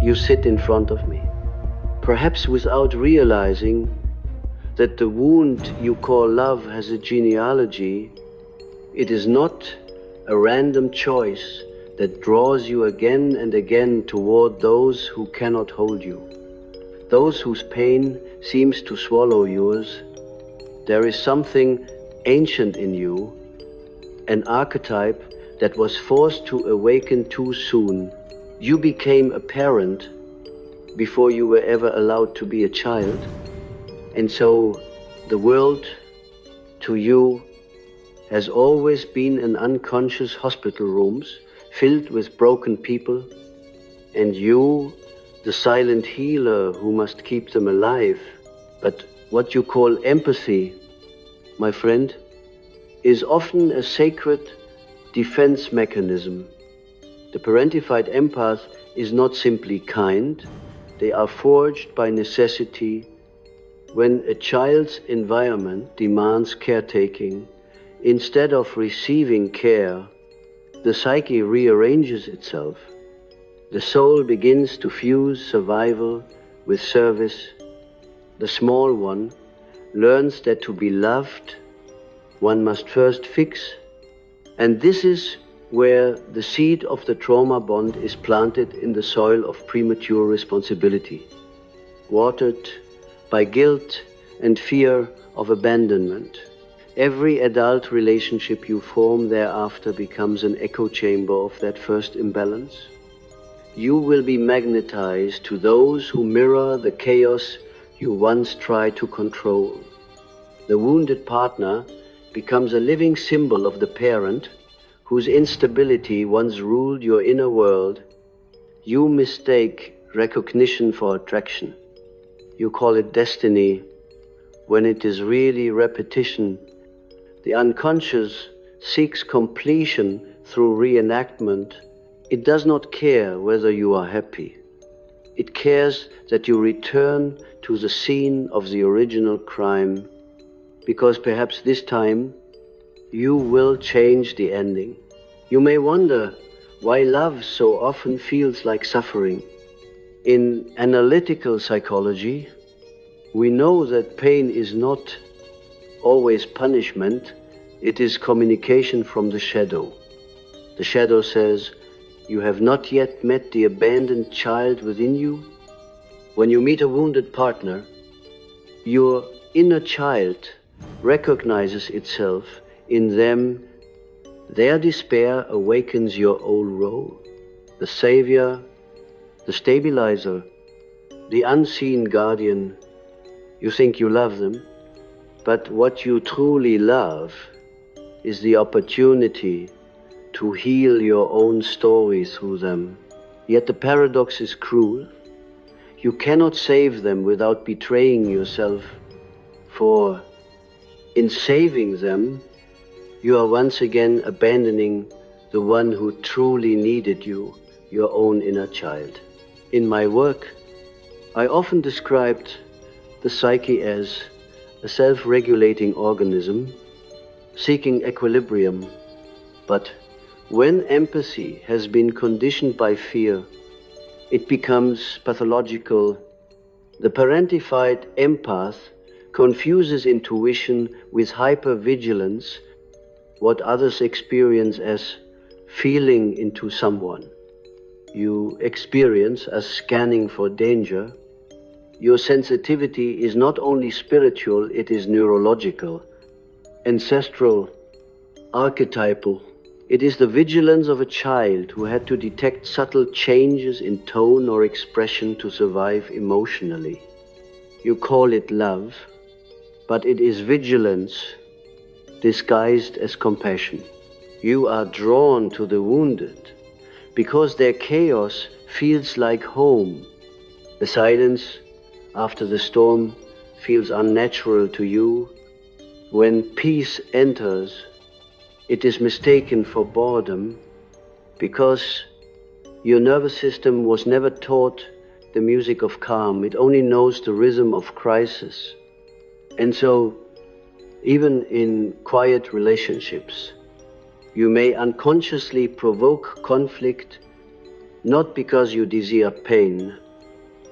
you sit in front of me, perhaps without realizing that the wound you call love has a genealogy. It is not a random choice that draws you again and again toward those who cannot hold you, those whose pain seems to swallow yours. There is something ancient in you, an archetype that was forced to awaken too soon. You became a parent before you were ever allowed to be a child, and so the world to you has always been an unconscious hospital rooms filled with broken people, and you, the silent healer who must keep them alive. But what you call empathy, my friend, is often a sacred defense mechanism. The parentified empath is not simply kind. They are forged by necessity. When a child's environment demands caretaking, instead of receiving care, the psyche rearranges itself. The soul begins to fuse survival with service. The small one learns that to be loved, one must first fix. And this is where the seed of the trauma bond is planted in the soil of premature responsibility, watered by guilt and fear of abandonment. Every adult relationship you form thereafter becomes an echo chamber of that first imbalance. You will be magnetized to those who mirror the chaos you once tried to control. The wounded partner becomes a living symbol of the parent whose instability once ruled your inner world. You mistake recognition for attraction. You call it destiny when it is really repetition. The unconscious seeks completion through reenactment. It does not care whether you are happy. It cares that you return to the scene of the original crime, because perhaps this time you will change the ending. You may wonder why love so often feels like suffering. In analytical psychology, we know that pain is not always punishment, it is communication from the shadow. The shadow says, you have not yet met the abandoned child within you. When you meet a wounded partner, your inner child recognizes itself in them. Their despair awakens your old role, the savior, the stabilizer, the unseen guardian. You think you love them, but what you truly love is the opportunity to heal your own story through them. Yet the paradox is cruel. You cannot save them without betraying yourself, for in saving them, you are once again abandoning the one who truly needed you, your own inner child. In my work, I often described the psyche as a self-regulating organism seeking equilibrium. But when empathy has been conditioned by fear, it becomes pathological. The parentified empath confuses intuition with hypervigilance, what others experience as feeling into someone. You experience as scanning for danger. Your sensitivity is not only spiritual, it is neurological, ancestral, archetypal. It is the vigilance of a child who had to detect subtle changes in tone or expression to survive emotionally. You call it love, but it is vigilance disguised as compassion. You are drawn to the wounded because their chaos feels like home. The silence after the storm feels unnatural to you. When peace enters, it is mistaken for boredom because your nervous system was never taught the music of calm. It only knows the rhythm of crisis. And so, even in quiet relationships, you may unconsciously provoke conflict not because you desire pain,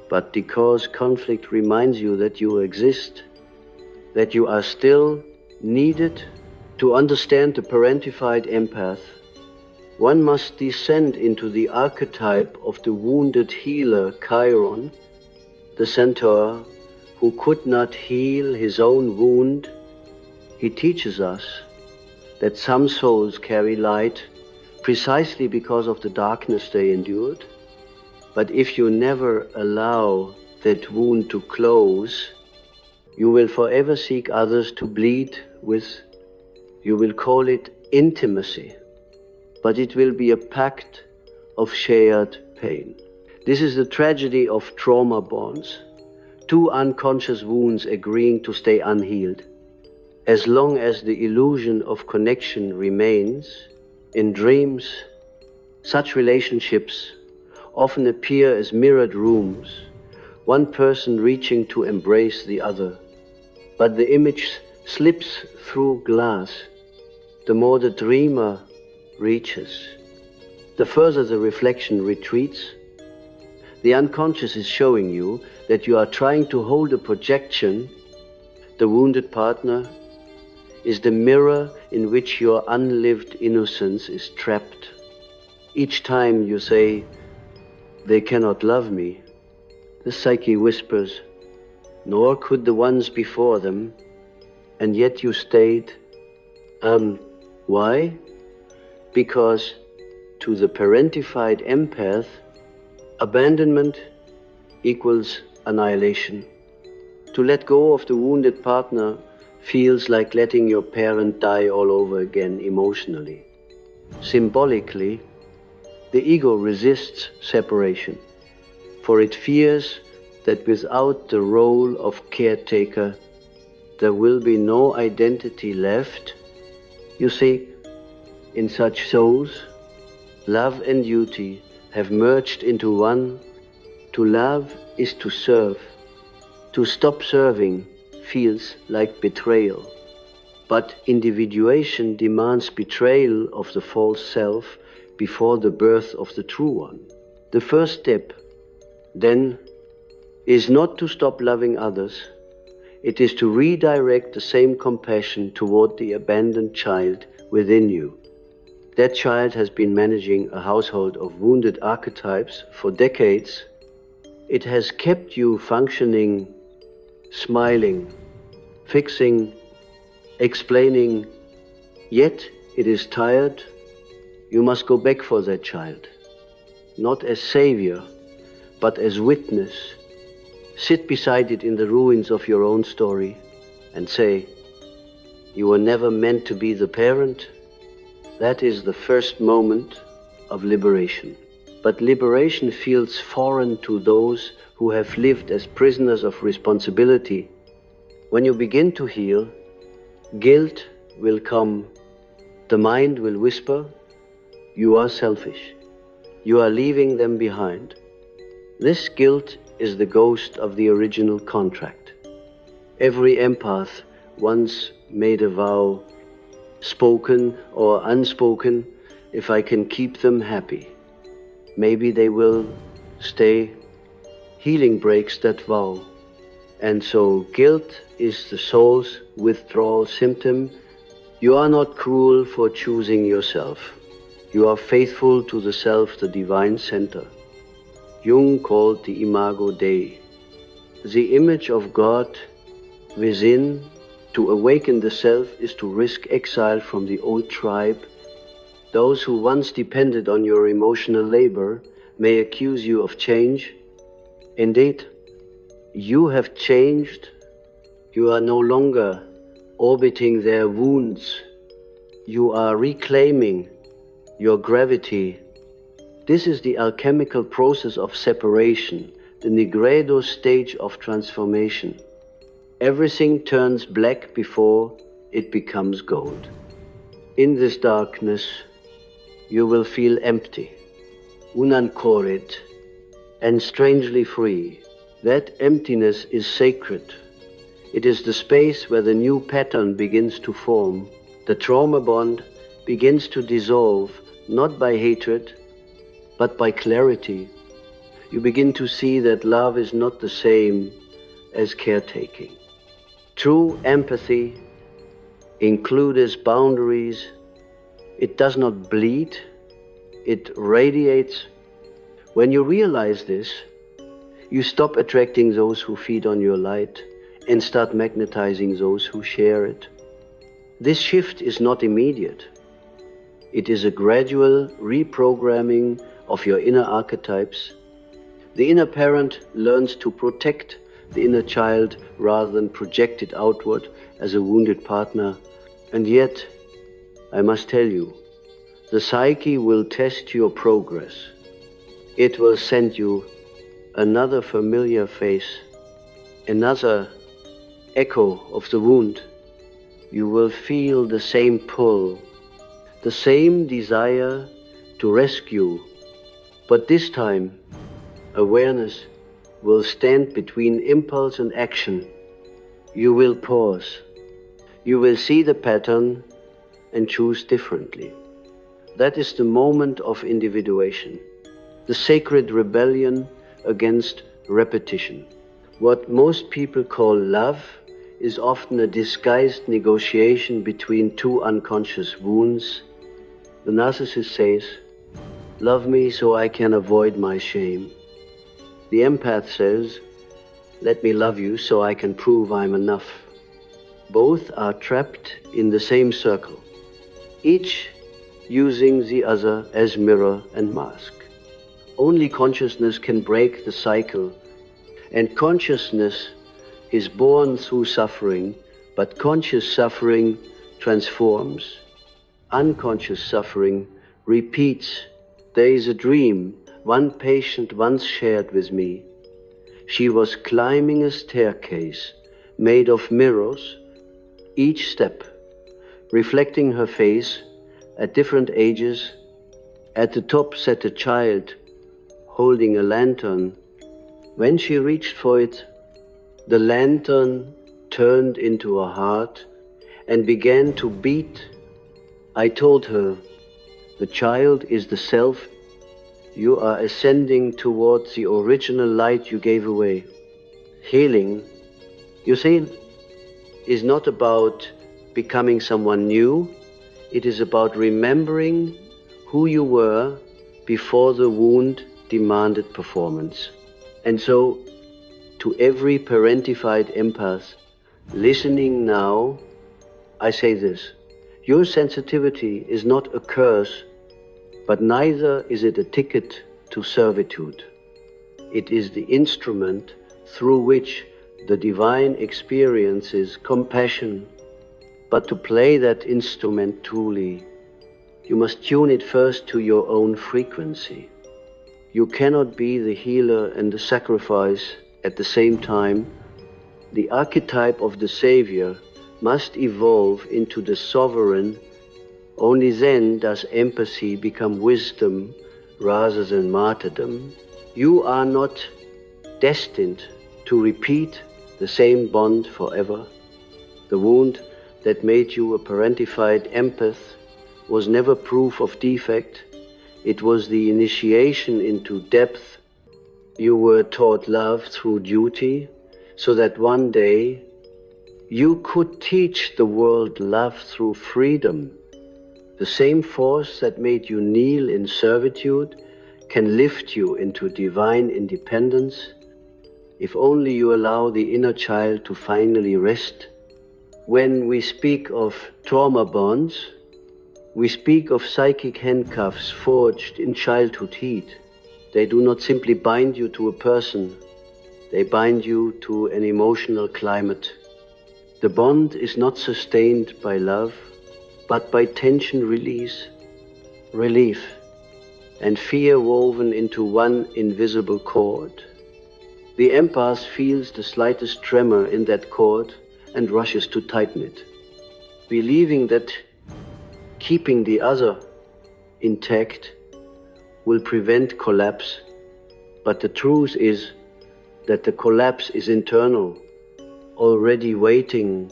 but because conflict reminds you that you exist, that you are still needed. To understand the parentified empath, one must descend into the archetype of the wounded healer Chiron, the centaur who could not heal his own wound. He teaches us that some souls carry light precisely because of the darkness they endured. But if you never allow that wound to close, you will forever seek others to bleed with. You will call it intimacy, but it will be a pact of shared pain. This is the tragedy of trauma bonds, two unconscious wounds agreeing to stay unhealed. As long as the illusion of connection remains, in dreams, such relationships often appear as mirrored rooms, one person reaching to embrace the other. But the image slips through glass. The more the dreamer reaches, the further the reflection retreats. The unconscious is showing you that you are trying to hold a projection. The wounded partner is the mirror in which your unlived innocence is trapped. Each time you say, "They cannot love me," the psyche whispers, "Nor could the ones before them," and yet you stayed. Why? Because to the parentified empath, abandonment equals annihilation. To let go of the wounded partner feels like letting your parent die all over again emotionally. Symbolically, the ego resists separation, for it fears that without the role of caretaker, there will be no identity left. You see, in such souls, love and duty have merged into one. To love is to serve. To stop serving feels like betrayal. But individuation demands betrayal of the false self before the birth of the true one. The first step, then, is not to stop loving others. It is to redirect the same compassion toward the abandoned child within you. That child has been managing a household of wounded archetypes for decades. It has kept you functioning, smiling, fixing, explaining, yet it is tired. You must go back for that child, not as savior, but as witness. Sit beside it in the ruins of your own story and say, "You were never meant to be the parent." That is the first moment of liberation. But liberation feels foreign to those who have lived as prisoners of responsibility. When you begin to heal, guilt will come. The mind will whisper, "You are selfish. You are leaving them behind." This guilt is the ghost of the original contract. Every empath once made a vow, spoken or unspoken, "If I can keep them happy, maybe they will stay." Healing breaks that vow. And so guilt is the soul's withdrawal symptom. You are not cruel for choosing yourself. You are faithful to the self, the divine center. Jung called the imago Dei, the image of God within. To awaken the self is to risk exile from the old tribe. Those who once depended on your emotional labor may accuse you of change. Indeed, you have changed. You are no longer orbiting their wounds. You are reclaiming your gravity. This is the alchemical process of separation, the nigredo stage of transformation. Everything turns black before it becomes gold. In this darkness, you will feel empty, unanchored, and strangely free. That emptiness is sacred. It is the space where the new pattern begins to form. The trauma bond begins to dissolve, not by hatred, but by clarity. You begin to see that love is not the same as caretaking. True empathy includes boundaries. It does not bleed, it radiates. When you realize this, you stop attracting those who feed on your light and start magnetizing those who share it. This shift is not immediate. It is a gradual reprogramming of your inner archetypes. The inner parent learns to protect the inner child rather than project it outward as a wounded partner. And yet, I must tell you, the psyche will test your progress. It will send you another familiar face, another echo of the wound. You will feel the same pull, the same desire to rescue, but this time awareness will stand between impulse and action. You will pause. You will see the pattern and choose differently. That is the moment of individuation, the sacred rebellion against repetition. What most people call love is often a disguised negotiation between two unconscious wounds. The narcissist says, "Love me so I can avoid my shame." The empath says, "Let me love you so I can prove I'm enough." Both are trapped in the same circle, each using the other as mirror and mask. Only consciousness can break the cycle, and consciousness is born through suffering, but conscious suffering transforms. Unconscious suffering repeats. There is a dream one patient once shared with me. She was climbing a staircase made of mirrors, each step reflecting her face at different ages. At the top sat a child holding a lantern. When she reached for it, the lantern turned into a heart and began to beat. I told her, "The child is the self. You are ascending towards the original light you gave away." Healing, you see, is not about becoming someone new. It is about remembering who you were before the wound demanded performance. And so, to every parentified empath listening now, I say this: your sensitivity is not a curse, but neither is it a ticket to servitude. It is the instrument through which the divine experiences compassion. But to play that instrument truly, you must tune it first to your own frequency. You cannot be the healer and the sacrifice at the same time. The archetype of the Savior must evolve into the sovereign. Only then does empathy become wisdom rather than martyrdom. You are not destined to repeat the same bond forever. The wound that made you a parentified empath was never proof of defect. It was the initiation into depth. You were taught love through duty, so that one day you could teach the world love through freedom. The same force that made you kneel in servitude can lift you into divine independence, if only you allow the inner child to finally rest. When we speak of trauma bonds, we speak of psychic handcuffs forged in childhood heat. They do not simply bind you to a person, they bind you to an emotional climate. The bond is not sustained by love, but by tension release, relief, and fear woven into one invisible cord. The empath feels the slightest tremor in that cord and rushes to tighten it, believing that keeping the other intact will prevent collapse. But the truth is that the collapse is internal, already waiting.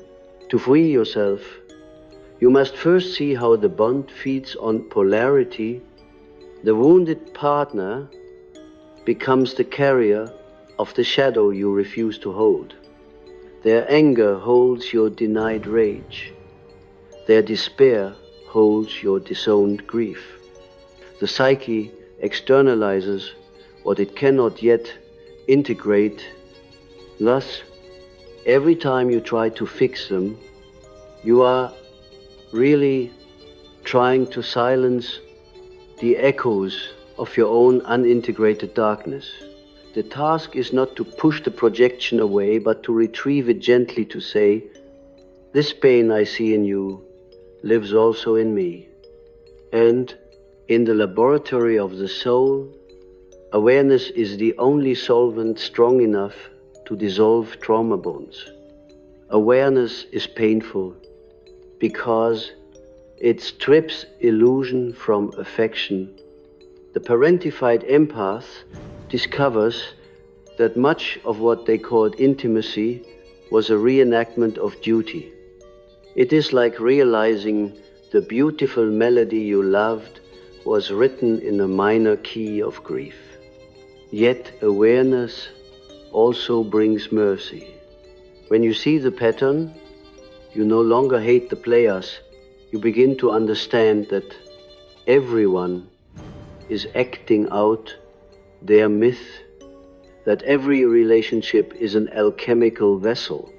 To free yourself, you must first see how the bond feeds on polarity. The wounded partner becomes the carrier of the shadow you refuse to hold. Their anger holds your denied rage. Their despair holds your disowned grief. The psyche externalizes what it cannot yet integrate. Thus, every time you try to fix them, you are really trying to silence the echoes of your own unintegrated darkness. The task is not to push the projection away, but to retrieve it gently, to say, this pain I see in you lives also in me. And in the laboratory of the soul, awareness is the only solvent strong enough to dissolve trauma bonds. Awareness is painful because it strips illusion from affection. The parentified empath discovers that much of what they called intimacy was a reenactment of duty. It is like realizing the beautiful melody you loved was written in a minor key of grief. Yet awareness also brings mercy. When you see the pattern, you no longer hate the players. You begin to understand that everyone is acting out their myth, that every relationship is an alchemical vessel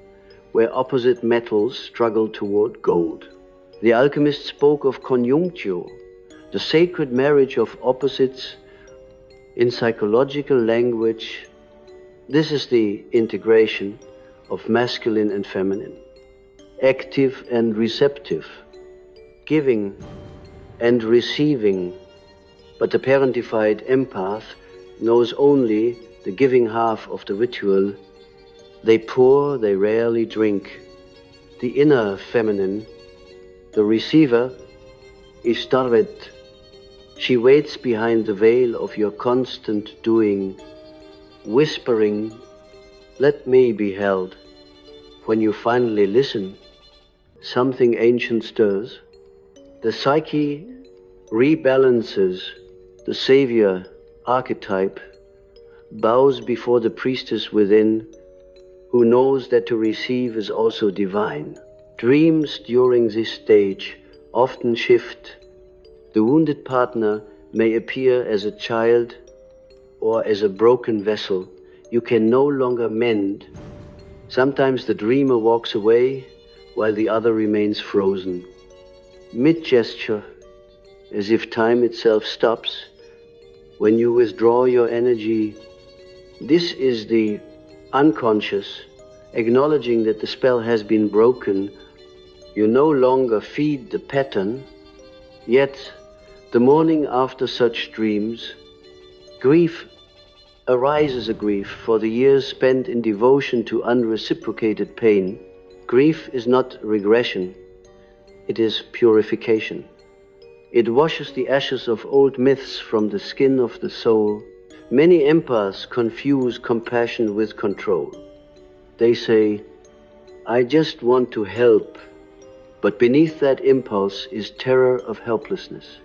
where opposite metals struggle toward gold. The alchemist spoke of conjunctio, the sacred marriage of opposites. In psychological language, this is the integration of masculine and feminine, active and receptive, giving and receiving. But the parentified empath knows only the giving half of the ritual. They pour, they rarely drink. The inner feminine, the receiver, is starved. She waits behind the veil of your constant doing, whispering, let me be held. When you finally listen, something ancient stirs. The psyche rebalances. The savior archetype bows before the priestess within, who knows that to receive is also divine. Dreams during this stage often shift. The wounded partner may appear as a child or as a broken vessel you can no longer mend. Sometimes the dreamer walks away while the other remains frozen. Mid-gesture, as if time itself stops, when you withdraw your energy. This is the unconscious, acknowledging that the spell has been broken. You no longer feed the pattern, yet the morning after such dreams, grief arises, a grief for the years spent in devotion to unreciprocated pain. Grief is not regression, it is purification. It washes the ashes of old myths from the skin of the soul. Many empaths confuse compassion with control. They say, I just want to help, but beneath that impulse is terror of helplessness.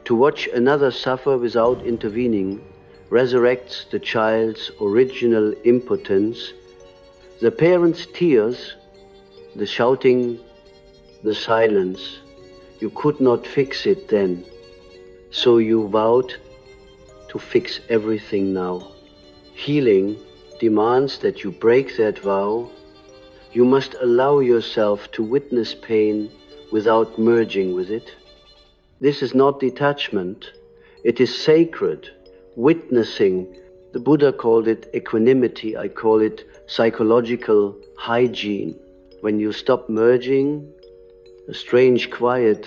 To watch another suffer without intervening resurrects the child's original impotence. The parent's tears, the shouting, the silence. You could not fix it then, so you vowed to fix everything now. Healing demands that you break that vow. You must allow yourself to witness pain without merging with it. This is not detachment, it is sacred, witnessing. The Buddha called it equanimity, I call it psychological hygiene. When you stop merging, a strange quiet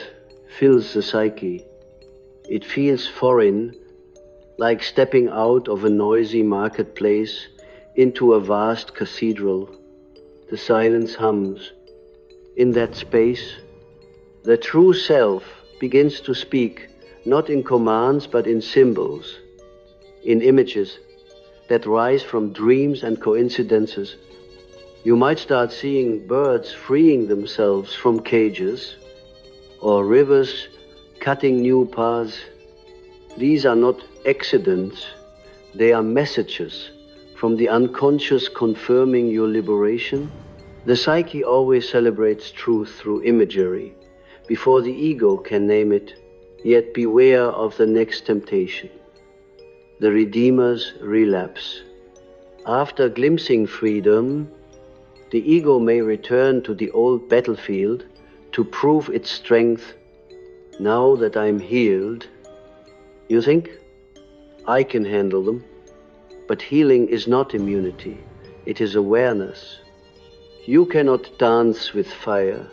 fills the psyche. It feels foreign, like stepping out of a noisy marketplace into a vast cathedral. The silence hums. In that space, the true self begins to speak, not in commands but in symbols, in images that rise from dreams and coincidences. You might start seeing birds freeing themselves from cages, or rivers cutting new paths. These are not accidents, they are messages from the unconscious confirming your liberation. The psyche always celebrates truth through imagery, before the ego can name it, yet beware of the next temptation, the Redeemer's relapse. After glimpsing freedom, the ego may return to the old battlefield to prove its strength. Now that I'm healed, you think, I can handle them. But healing is not immunity, it is awareness. You cannot dance with fire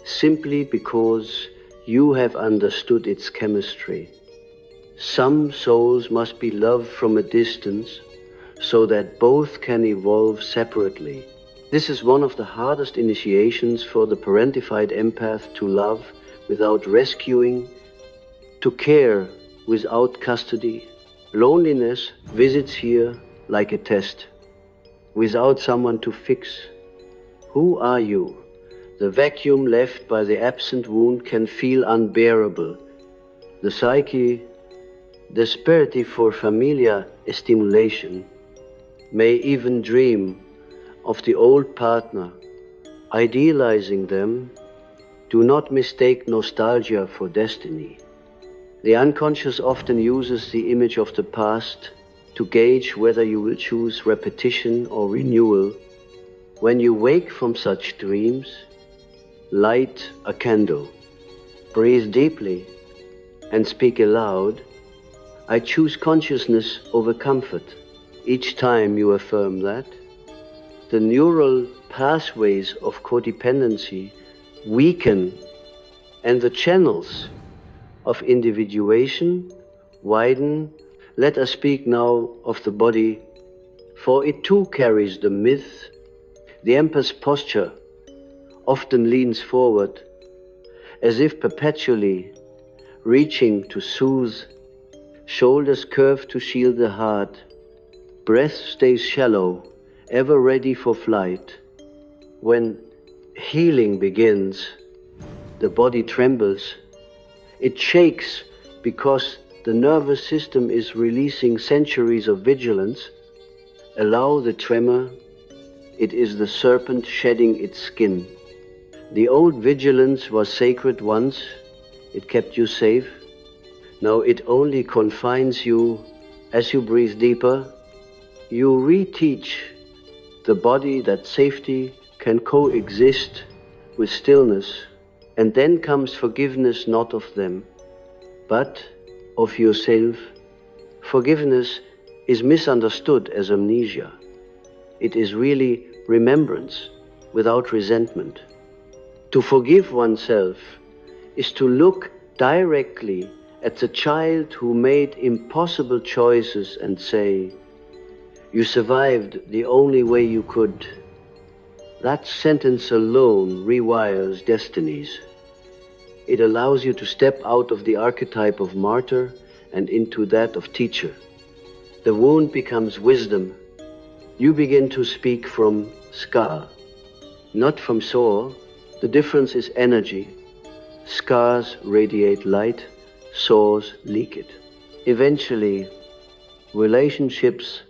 simply because you have understood its chemistry. Some souls must be loved from a distance so that both can evolve separately. This is one of the hardest initiations for the parentified empath: to love without rescuing, to care without custody. Loneliness visits here like a test, without someone to fix. Who are you? The vacuum left by the absent wound can feel unbearable. The psyche, desperate for familiar stimulation, may even dream of the old partner, idealizing them. Do not mistake nostalgia for destiny. The unconscious often uses the image of the past to gauge whether you will choose repetition or renewal. When you wake from such dreams, light a candle, breathe deeply, and speak aloud, I choose consciousness over comfort. Each time you affirm that, the neural pathways of codependency weaken and the channels of individuation widen. Let us speak now of the body, for it too carries the myth. The empath's posture often leans forward, as if perpetually reaching to soothe, shoulders curved to shield the heart. Breath stays shallow, ever ready for flight. When healing begins, the body trembles. It shakes because the nervous system is releasing centuries of vigilance. Allow the tremor. It is the serpent shedding its skin. The old vigilance was sacred once. It kept you safe. Now it only confines you. As you breathe deeper, you reteach the body that safety can coexist with stillness. And then comes forgiveness, not of them, but of yourself. Forgiveness is misunderstood as amnesia. It is really remembrance without resentment. To forgive oneself is to look directly at the child who made impossible choices and say, "You survived the only way you could." That sentence alone rewires destinies. It allows you to step out of the archetype of martyr and into that of teacher. The wound becomes wisdom. You begin to speak from scar, not from sore. The difference is energy. Scars radiate light, sores leak it. Eventually, relationships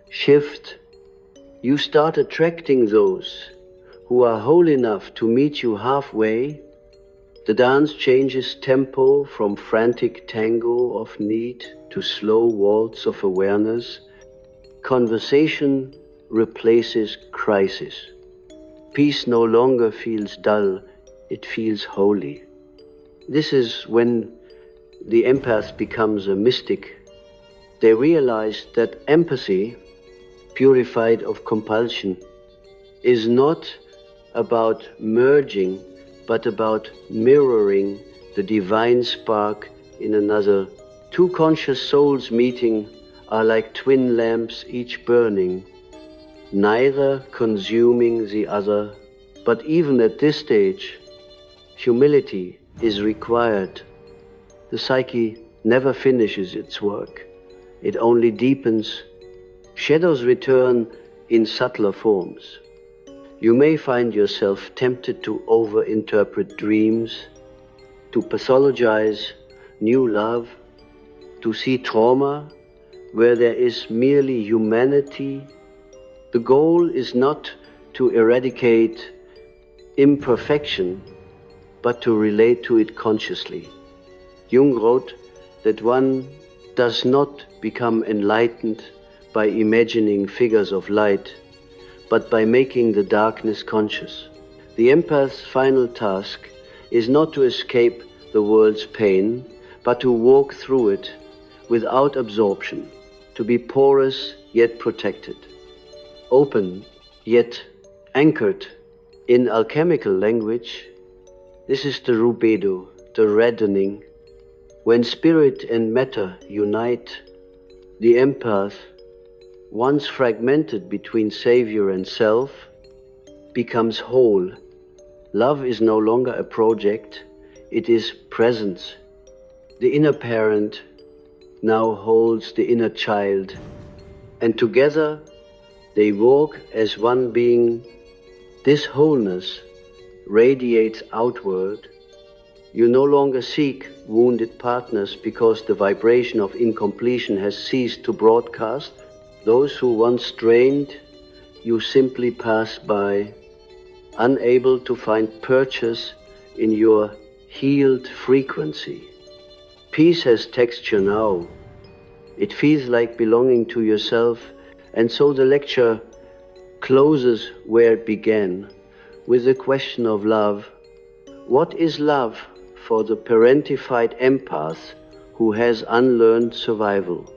shift. You start attracting those who are whole enough to meet you halfway. The dance changes tempo from frantic tango of need to slow waltz of awareness. Conversation replaces crisis. Peace no longer feels dull, it feels holy. This is when the empath becomes a mystic. They realize that empathy, purified of compulsion, is not about merging, but about mirroring the divine spark in another. Two conscious souls meeting are like twin lamps, each burning, neither consuming the other. But even at this stage, humility is required. The psyche never finishes its work. It only deepens. Shadows return in subtler forms. You may find yourself tempted to overinterpret dreams, to pathologize new love, to see trauma where there is merely humanity. The goal is not to eradicate imperfection, but to relate to it consciously. Jung wrote that one does not become enlightened by imagining figures of light, but by making the darkness conscious. The empath's final task is not to escape the world's pain, but to walk through it without absorption, to be porous yet protected, open yet anchored. In alchemical language, this is the rubedo, the reddening. When spirit and matter unite, the empath, once fragmented between savior and self, becomes whole. Love is no longer a project, it is presence. The inner parent now holds the inner child, and together they walk as one being. This wholeness radiates outward. You no longer seek wounded partners because the vibration of incompletion has ceased to broadcast. Those who once strained, you simply pass by, unable to find purchase in your healed frequency. Peace has texture now. It feels like belonging to yourself, and so the lecture closes where it began, with the question of love. What is love for the parentified empath who has unlearned survival?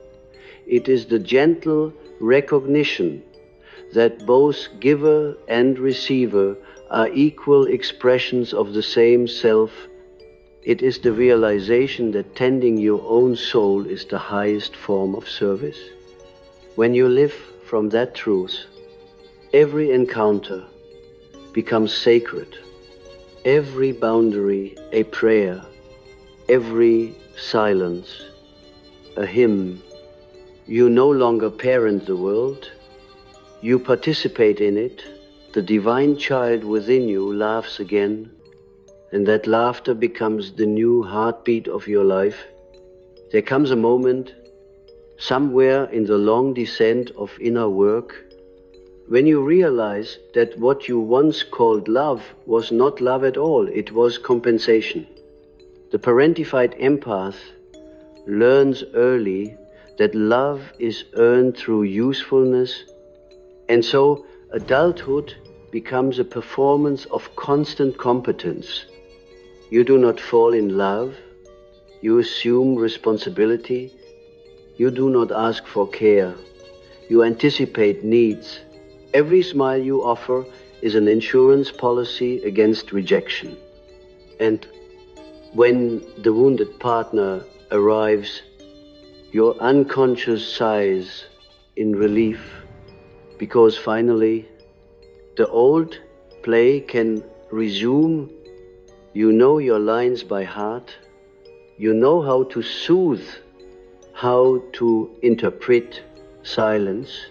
It is the gentle recognition that both giver and receiver are equal expressions of the same self. It is the realization that tending your own soul is the highest form of service. When you live from that truth, every encounter becomes sacred, every boundary a prayer, every silence a hymn. You no longer parent the world, you participate in it. The divine child within you laughs again, and that laughter becomes the new heartbeat of your life. There comes a moment, somewhere in the long descent of inner work, when you realize that what you once called love was not love at all, it was compensation. The parentified empath learns early that love is earned through usefulness, and so adulthood becomes a performance of constant competence. You do not fall in love, you assume responsibility, you do not ask for care, you anticipate needs. Every smile you offer is an insurance policy against rejection. And when the wounded partner arrives, your unconscious sighs in relief, because finally the old play can resume. You know your lines by heart. You know how to soothe, how to interpret silence,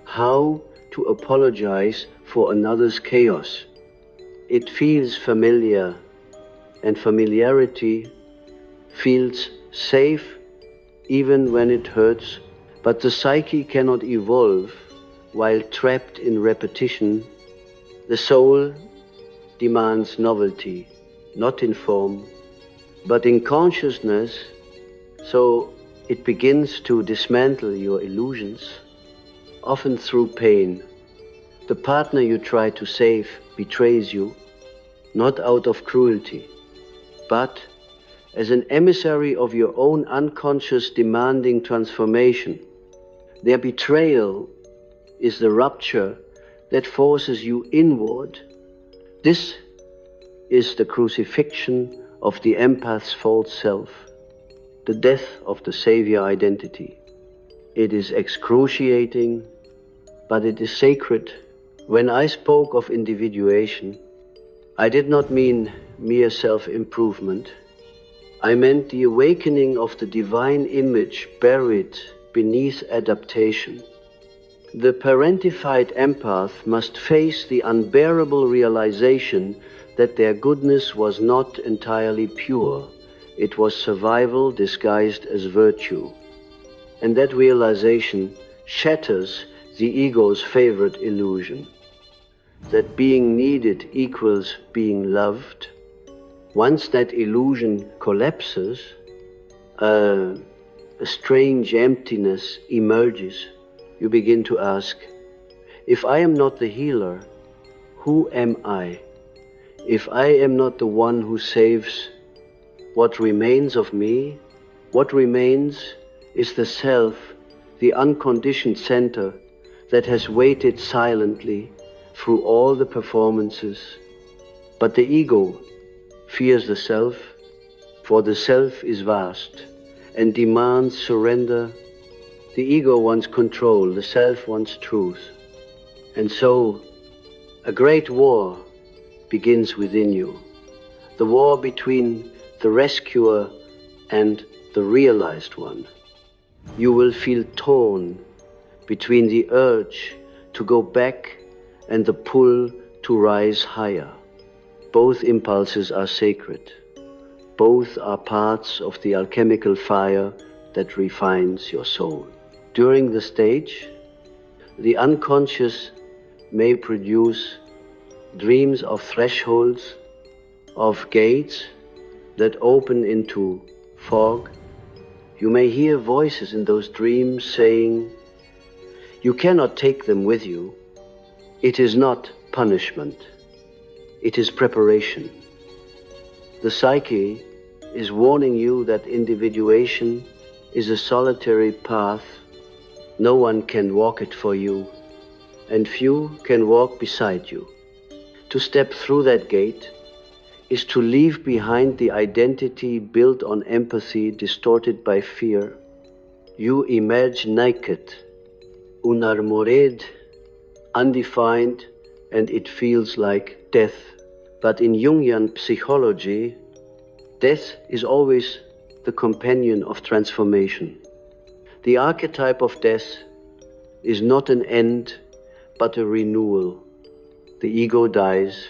how to apologize for another's chaos. It feels familiar, and familiarity feels safe even when it hurts, but the psyche cannot evolve while trapped in repetition. The soul demands novelty, not in form, but in consciousness, so it begins to dismantle your illusions, often through pain. The partner you try to save betrays you, not out of cruelty, but as an emissary of your own unconscious demanding transformation. Their betrayal is the rupture that forces you inward. This is the crucifixion of the empath's false self, the death of the savior identity. It is excruciating, but it is sacred. When I spoke of individuation, I did not mean mere self-improvement. I meant the awakening of the divine image buried beneath adaptation. The parentified empath must face the unbearable realization that their goodness was not entirely pure, It was survival disguised as virtue. And that realization shatters the ego's favorite illusion, that being needed equals being loved. Once that illusion collapses, a strange emptiness emerges. You begin to ask, if I am not the healer, who am I? If I am not the one who saves, what remains of me? What remains is the self, the unconditioned center that has waited silently through all the performances. But the ego fears the self, for the self is vast and demands surrender. The ego wants control, the self wants truth. And so a great war begins within you, the war between the rescuer and the realized one. You will feel torn between the urge to go back and the pull to rise higher. Both impulses are sacred. Both are parts of the alchemical fire that refines your soul. During the stage, the unconscious may produce dreams of thresholds, of gates that open into fog. You may hear voices in those dreams saying, you cannot take them with you. It is not punishment. It is preparation. The psyche is warning you that individuation is a solitary path. No one can walk it for you, and few can walk beside you. To step through that gate is to leave behind the identity built on empathy distorted by fear. You emerge naked, unarmored, undefined, and it feels like death. But in Jungian psychology, death is always the companion of transformation. The archetype of death is not an end, but a renewal. The ego dies,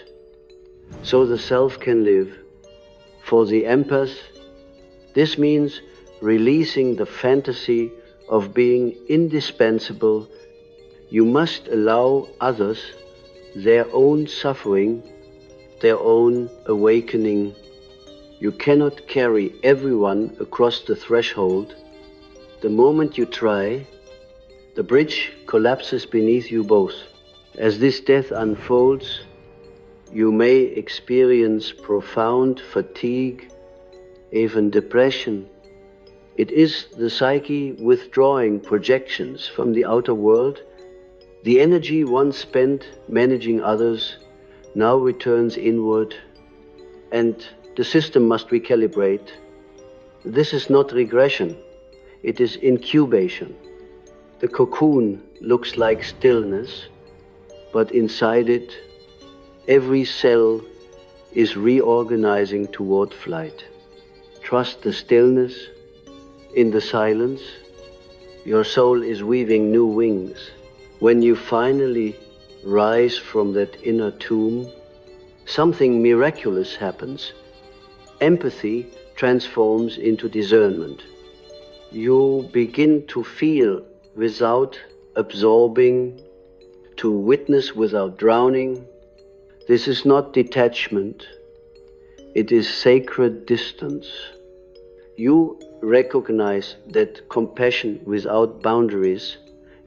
so the self can live. For the empath, this means releasing the fantasy of being indispensable. You must allow others their own suffering, their own awakening. You cannot carry everyone across the threshold. The moment you try, the bridge collapses beneath you both. As this death unfolds, you may experience profound fatigue, even depression. It is the psyche withdrawing projections from the outer world. The energy once spent managing others now returns inward, and the system must recalibrate. This is not regression, it is incubation. The cocoon looks like stillness, but inside it, every cell is reorganizing toward flight. Trust the stillness. In the silence, your soul is weaving new wings. When you finally rise from that inner tomb, something miraculous happens. Empathy transforms into discernment. You begin to feel without absorbing, to witness without drowning. This is not detachment, it is sacred distance. You recognize that compassion without boundaries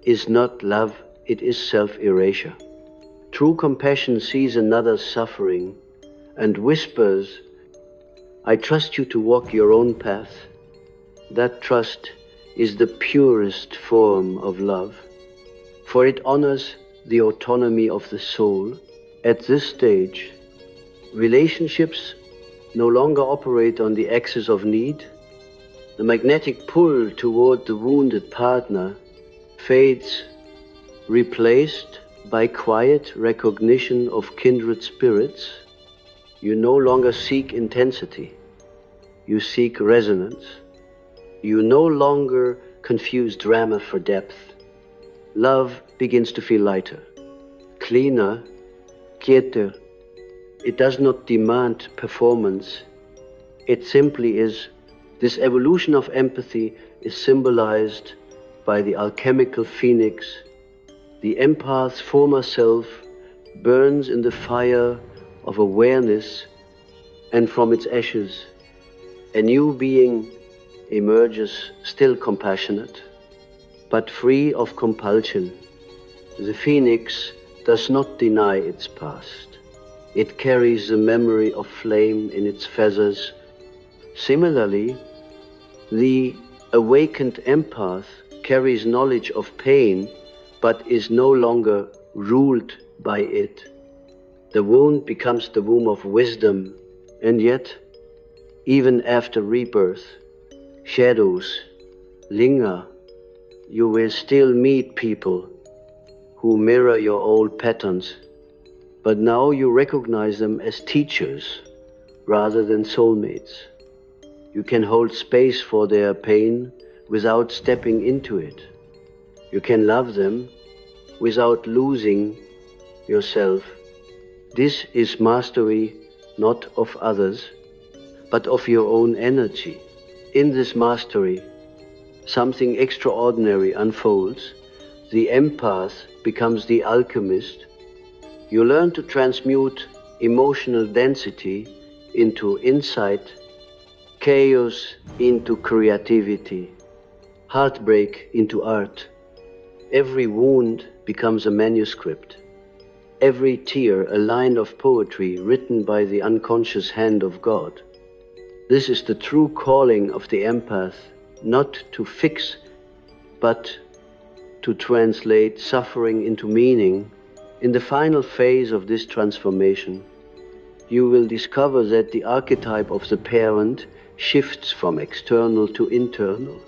is not love, it is self-erasure. True compassion sees another's suffering and whispers, I trust you to walk your own path. That trust is the purest form of love, for it honors the autonomy of the soul. At this stage, relationships no longer operate on the axis of need. The magnetic pull toward the wounded partner fades, replaced by quiet recognition of kindred spirits. You no longer seek intensity, you seek resonance. You no longer confuse drama for depth. Love begins to feel lighter, cleaner, quieter. It does not demand performance. It simply is. This evolution of empathy is symbolized by the alchemical phoenix. The empath's former self burns in the fire of awareness, and from its ashes, a new being emerges, still compassionate, but free of compulsion. The phoenix does not deny its past. It carries the memory of flame in its feathers. Similarly, the awakened empath carries knowledge of pain, but is no longer ruled by it. The wound becomes the womb of wisdom, and yet, even after rebirth, shadows linger. You will still meet people who mirror your old patterns, but now you recognize them as teachers rather than soulmates. You can hold space for their pain without stepping into it. You can love them without losing yourself. This is mastery not of others, but of your own energy. In this mastery, something extraordinary unfolds. The empath becomes the alchemist. You learn to transmute emotional density into insight, chaos into creativity, heartbreak into art. Every wound becomes a manuscript. Every tear a line of poetry written by the unconscious hand of God. This is the true calling of the empath, not to fix, but to translate suffering into meaning. In the final phase of this transformation, you will discover that the archetype of the parent shifts from external to internal.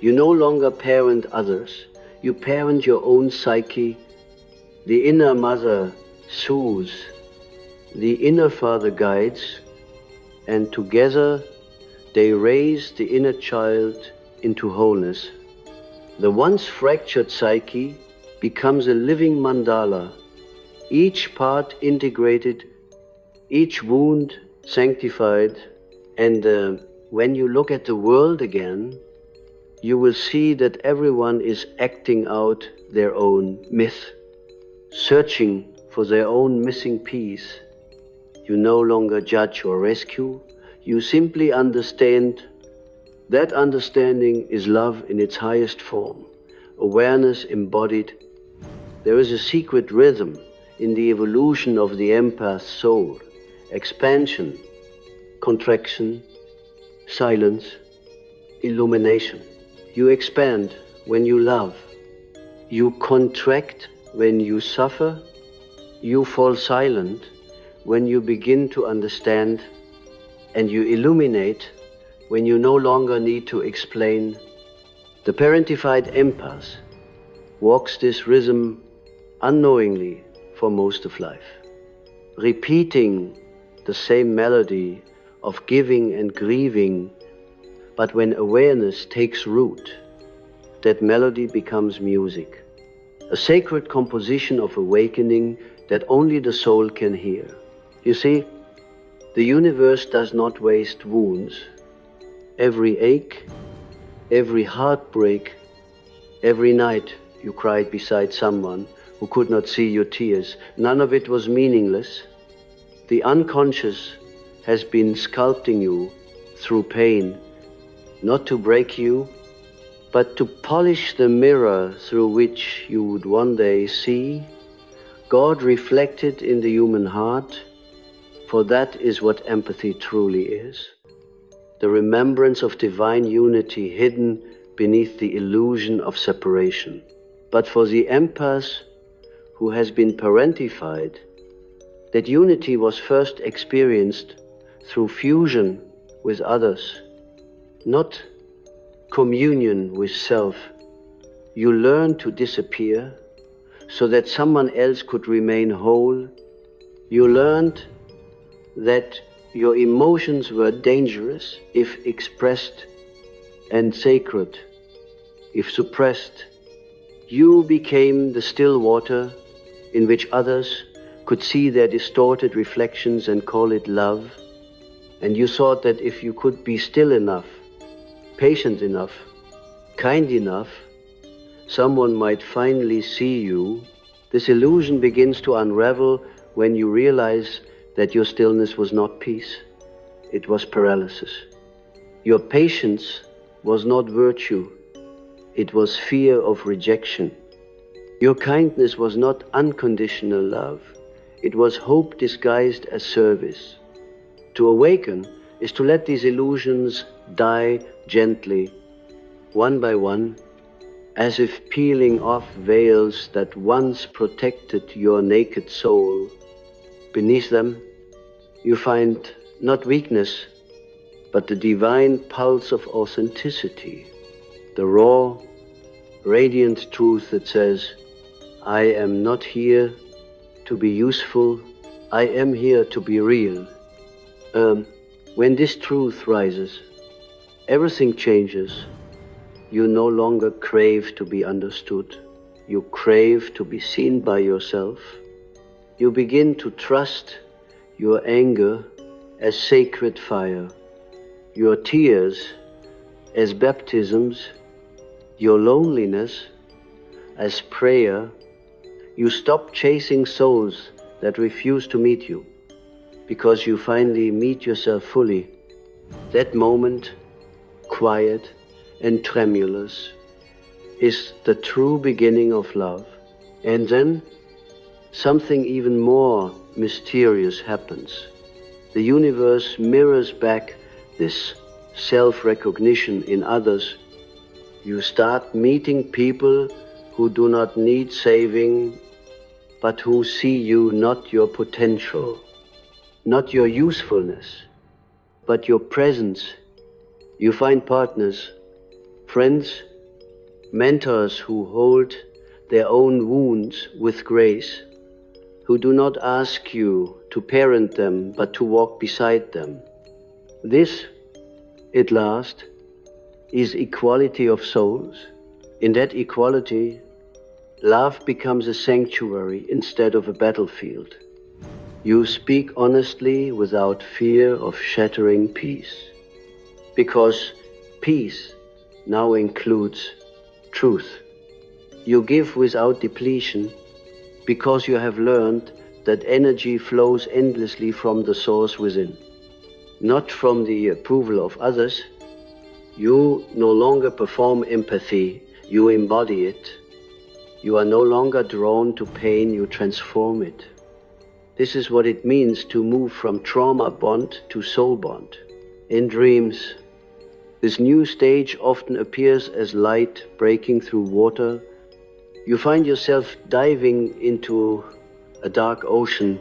You no longer parent others, you parent your own psyche. The inner mother soothes, the inner father guides, and together they raise the inner child into wholeness. The once fractured psyche becomes a living mandala, each part integrated, each wound sanctified, and when you look at the world again, you will see that everyone is acting out their own myth, searching for their own missing piece. You no longer judge or rescue, you simply understand. That understanding is love in its highest form, awareness embodied. There is a secret rhythm in the evolution of the empath's soul: expansion, contraction, silence, illumination. You expand when you love. You contract when you suffer. You fall silent when you begin to understand, and you illuminate when you no longer need to explain. The parentified empath walks this rhythm unknowingly for most of life, repeating the same melody of giving and grieving, but when awareness takes root, that melody becomes music, a sacred composition of awakening that only the soul can hear. You see, the universe does not waste wounds. Every ache, every heartbreak, every night you cried beside someone who could not see your tears, none of it was meaningless. The unconscious has been sculpting you through pain, not to break you, but to polish the mirror through which you would one day see God reflected in the human heart, for that is what empathy truly is. The remembrance of divine unity hidden beneath the illusion of separation. But for the empath who has been parentified, that unity was first experienced through fusion with others, not communion with self. You learn to disappear so that someone else could remain whole. You learned that your emotions were dangerous if expressed, and sacred if suppressed. You became the still water in which others could see their distorted reflections and call it love. and you thought that if you could be still enough, patient enough, kind enough, someone might finally see you. This illusion begins to unravel when you realize that your stillness was not peace, it was paralysis. Your patience was not virtue, it was fear of rejection. Your kindness was not unconditional love, it was hope disguised as service. To awaken is to let these illusions die gently, one by one, as if peeling off veils that once protected your naked soul. Beneath them, you find not weakness, but the divine pulse of authenticity, the raw, radiant truth that says, I am not here to be useful, I am here to be real. When this truth rises, everything changes. You no longer crave to be understood. You crave to be seen by yourself. You begin to trust your anger as sacred fire, your tears as baptisms, your loneliness as prayer. You stop chasing souls that refuse to meet you, because you finally meet yourself fully. That moment, quiet and tremulous, is the true beginning of love. And then something even more mysterious happens. The universe mirrors back this self-recognition in others. You start meeting people who do not need saving, but who see you not your potential, not your usefulness, but your presence. You find partners, friends, mentors who hold their own wounds with grace, who do not ask you to parent them, but to walk beside them. This, at last, is equality of souls. In that equality, love becomes a sanctuary instead of a battlefield. You speak honestly without fear of shattering peace, because peace now includes truth. You give without depletion, because you have learned that energy flows endlessly from the source within, not from the approval of others. You no longer perform empathy, you embody it. You are no longer drawn to pain, you transform it. This is what it means to move from trauma bond to soul bond. In dreams, this new stage often appears as light breaking through water. You find yourself diving into a dark ocean,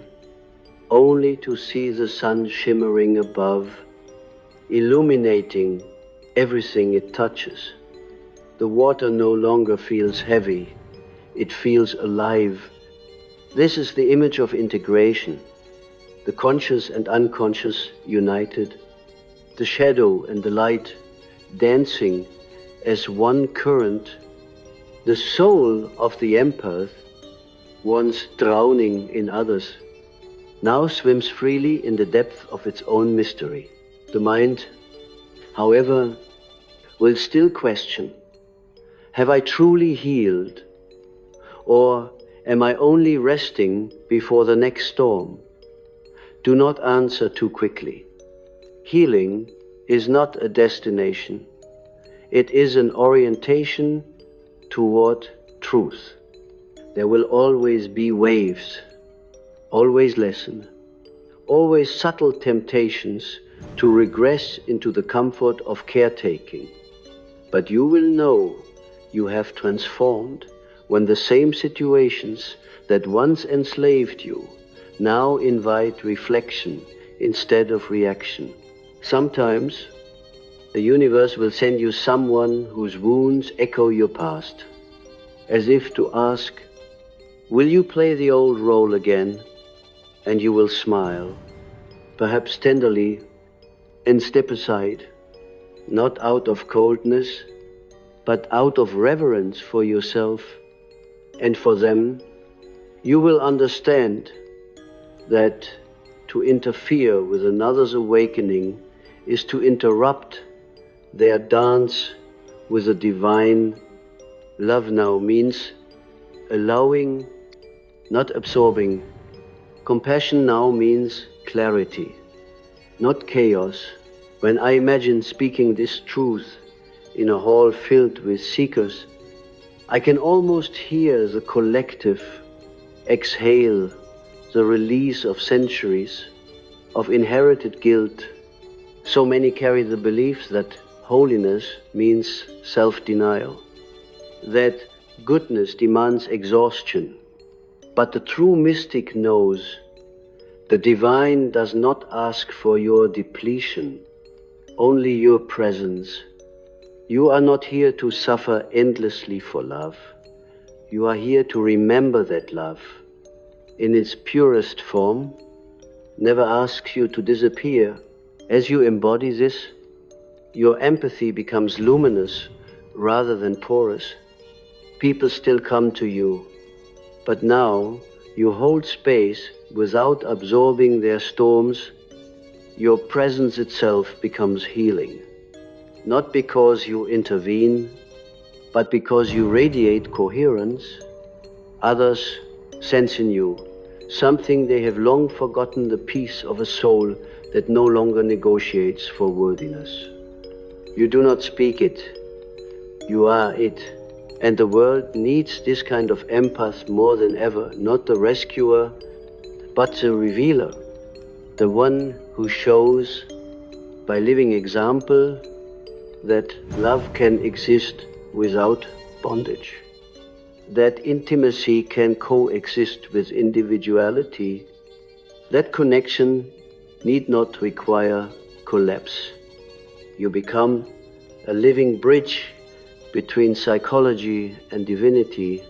only to see the sun shimmering above, illuminating everything it touches. The water no longer feels heavy, it feels alive. This is the image of integration, the conscious and unconscious united, the shadow and the light dancing as one current. The soul of the empath, once drowning in others, now swims freely in the depth of its own mystery. The mind, however, will still question, have I truly healed? Or am I only resting before the next storm? Do not answer too quickly. Healing is not a destination. It is an orientation toward truth. There will always be waves, always lesson, always subtle temptations to regress into the comfort of caretaking. But you will know you have transformed when the same situations that once enslaved you now invite reflection instead of reaction. Sometimes the universe will send you someone whose wounds echo your past, as if to ask, will you play the old role again? And you will smile, perhaps tenderly, and step aside, not out of coldness, but out of reverence for yourself and for them. You will understand that to interfere with another's awakening is to interrupt their dance with the divine. Love now means allowing, not absorbing. Compassion now means clarity, not chaos. When I imagine speaking this truth in a hall filled with seekers, I can almost hear the collective exhale, the release of centuries of inherited guilt. So many carry the belief that holiness means self-denial, that goodness demands exhaustion. But the true mystic knows the divine does not ask for your depletion, only your presence. You are not here to suffer endlessly for love. You are here to remember that love, in its purest form, never asks you to disappear. As you embody this, your empathy becomes luminous rather than porous. People still come to you, but now you hold space without absorbing their storms. Your presence itself becomes healing, not because you intervene, but because you radiate coherence. Others sense in you something they have long forgotten, the peace of a soul that no longer negotiates for worthiness. You do not speak it, you are it. And the world needs this kind of empath more than ever, not the rescuer, but the revealer, the one who shows by living example that love can exist without bondage, that intimacy can coexist with individuality, that connection need not require collapse. You become a living bridge between psychology and divinity,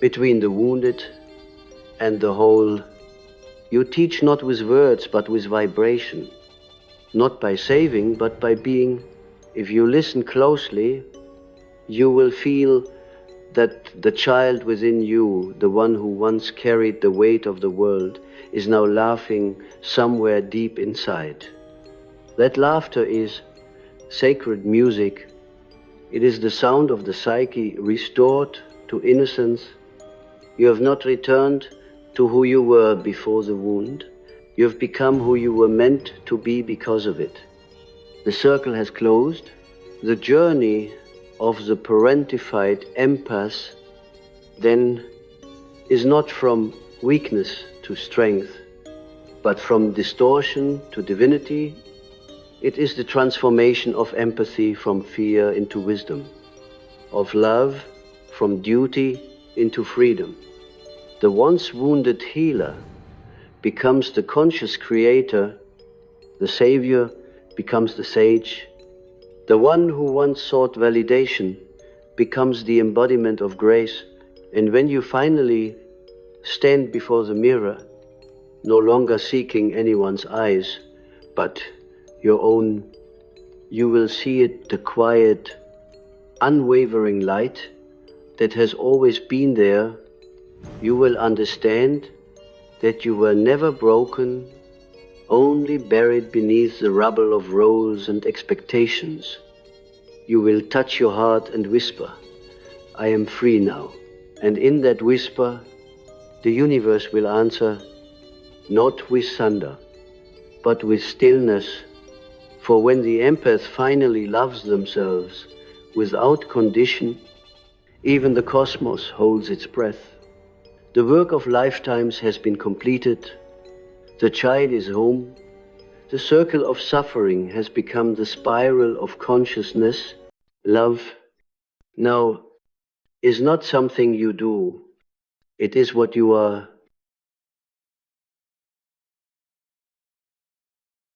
between the wounded and the whole. You teach not with words, but with vibration, not by saving, but by being. If you listen closely, you will feel that the child within you, the one who once carried the weight of the world, is now laughing somewhere deep inside. That laughter is sacred music. It is the sound of the psyche restored to innocence. You have not returned to who you were before the wound. You have become who you were meant to be because of it. The circle has closed. The journey of the parentified empath then is not from weakness to strength, but from distortion to divinity. It is the transformation of empathy from fear into wisdom, of love from duty into freedom. The once wounded healer becomes the conscious creator, the savior becomes the sage. The one who once sought validation becomes the embodiment of grace. And when you finally stand before the mirror, no longer seeking anyone's eyes, but your own, you will see it, the quiet, unwavering light that has always been there. You will understand that you were never broken, only buried beneath the rubble of roles and expectations. You will touch your heart and whisper, I am free now. And in that whisper, the universe will answer, not with thunder, but with stillness. For when the empath finally loves themselves without condition, even the cosmos holds its breath. The work of lifetimes has been completed. The child is home. The circle of suffering has become the spiral of consciousness. Love now is not something you do. It is what you are